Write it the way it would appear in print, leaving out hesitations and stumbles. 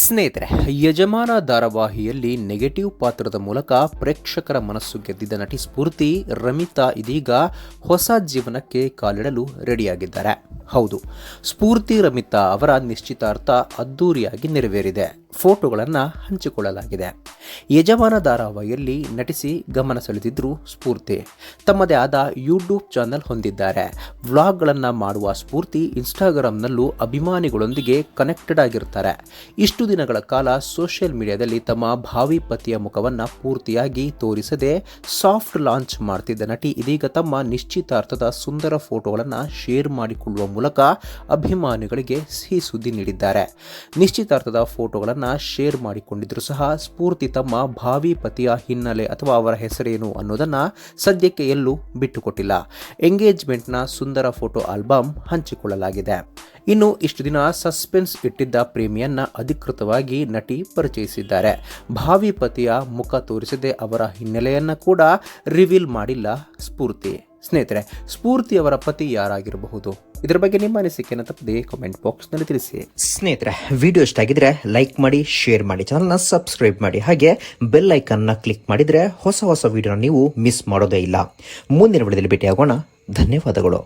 ಸ್ನೇಹಿತರೆ, ಯಜಮಾನ ಧಾರಾವಾಹಿಯಲ್ಲಿ ನೆಗೆಟಿವ್ ಪಾತ್ರದ ಮೂಲಕ ಪ್ರೇಕ್ಷಕರ ಮನಸ್ಸು ಗೆದ್ದಿದ್ದ ನಟಿ ಸ್ಫೂರ್ತಿ ರಮಿತಾ ಇದೀಗ ಹೊಸ ಜೀವನಕ್ಕೆ ಕಾಲಿಡಲು ರೆಡಿಯಾಗಿದ್ದಾರೆ. ಹೌದು, ಸ್ಫೂರ್ತಿ ರಮಿತಾ ಅವರ ನಿಶ್ಚಿತಾರ್ಥ ಅದ್ದೂರಿಯಾಗಿ ನೆರವೇರಿದೆ. ಫೋಟೋಗಳನ್ನು ಹಂಚಿಕೊಳ್ಳಲಾಗಿದೆ. ಯಜಮಾನ ಧಾರಾವಾಹಿಯಲ್ಲಿ ನಟಿಸಿ ಗಮನ ಸೆಳೆದಿದ್ರು ಸ್ಫೂರ್ತಿ. ತಮ್ಮದೇ ಆದ ಯೂಟ್ಯೂಬ್ ಚಾನೆಲ್ ಹೊಂದಿದ್ದಾರೆ. ವ್ಲಾಗ್ಗಳನ್ನು ಮಾಡುವ ಸ್ಫೂರ್ತಿ ಇನ್ಸ್ಟಾಗ್ರಾಮ್ನಲ್ಲೂ ಅಭಿಮಾನಿಗಳೊಂದಿಗೆ ಕನೆಕ್ಟೆಡ್ ಆಗಿರ್ತಾರೆ. ಇಷ್ಟು ದಿನಗಳ ಕಾಲ ಸೋಷಿಯಲ್ ಮೀಡಿಯಾದಲ್ಲಿ ತಮ್ಮ ಭಾವಿ ಪತಿಯ ಮುಖವನ್ನು ಪೂರ್ತಿಯಾಗಿ ತೋರಿಸದೆ ಸಾಫ್ಟ್ ಲಾಂಚ್ ಮಾಡ್ತಿದ್ದ ನಟಿ ಇದೀಗ ತಮ್ಮ ನಿಶ್ಚಿತಾರ್ಥದ ಸುಂದರ ಫೋಟೋಗಳನ್ನು ಶೇರ್ ಮಾಡಿಕೊಳ್ಳುವ ಮೂಲಕ ಅಭಿಮಾನಿಗಳಿಗೆ ಸಿಹಿ ಸುದ್ದಿ ನೀಡಿದ್ದಾರೆ. ನಿಶ್ಚಿತಾರ್ಥದ ಫೋಟೋಗಳನ್ನು ಶೇರ್ ಮಾಡಿಕೊಂಡಿದ್ರು ಸಹ ಸ್ಫೂರ್ತಿ ತಮ್ಮ ಭಾವಿ ಪತಿಯ ಹಿನ್ನೆಲೆ ಅಥವಾ ಅವರ ಹೆಸರೇನು ಅನ್ನೋದನ್ನ ಸದ್ಯಕ್ಕೆ ಎಲ್ಲೂ ಬಿಟ್ಟುಕೊಟ್ಟಿಲ್ಲ. ಎಂಗೇಜ್ಮೆಂಟ್ನ ಸುಂದರ ಫೋಟೋ ಆಲ್ಬಮ್ ಹಂಚಿಕೊಳ್ಳಲಾಗಿದೆ. ಇನ್ನು ಇಷ್ಟು ದಿನ ಸಸ್ಪೆನ್ಸ್ ಇಟ್ಟಿದ್ದ ಪ್ರೇಮಿಯನ್ನ ಅಧಿಕೃತವಾಗಿ ನಟಿ ಪರಿಚಯಿಸಿದ್ದಾರೆ. ಭಾವಿ ಪತಿಯ ಮುಖ ತೋರಿಸದೆ ಅವರ ಹಿನ್ನೆಲೆಯನ್ನ ಕೂಡ ರಿವೀಲ್ ಮಾಡಿಲ್ಲ ಸ್ಫೂರ್ತಿ. ಸ್ನೇಹಿತರೆ, ಸ್ಫೂರ್ತಿ ಅವರ ಪತಿ ಯಾರಾಗಿರಬಹುದು? ಇದರ ಬಗ್ಗೆ ನಿಮ್ಮ ಅನಿಸಿಕೆಯನ್ನು ತಪ್ಪದೆ ಕಾಮೆಂಟ್ ಬಾಕ್ಸ್ನಲ್ಲಿ ತಿಳಿಸಿ. ಸ್ನೇಹಿತರೆ, ವಿಡಿಯೋ ಇಷ್ಟ ಆಗಿದ್ರೆ ಲೈಕ್ ಮಾಡಿ, ಶೇರ್ ಮಾಡಿ, ಚಾನಲ್ನ ಸಬ್ಸ್ಕ್ರೈಬ್ ಮಾಡಿ, ಹಾಗೆ ಬೆಲ್ ಐಕನ್ನ ಕ್ಲಿಕ್ ಮಾಡಿದ್ರೆ ಹೊಸ ವಿಡಿಯೋನ ನೀವು ಮಿಸ್ ಮಾಡೋದೇ ಇಲ್ಲ. ಮುಂದಿನ ವಿಡಿಯೋದಲ್ಲಿ ಭೇಟಿಯಾಗೋಣ. ಧನ್ಯವಾದಗಳು.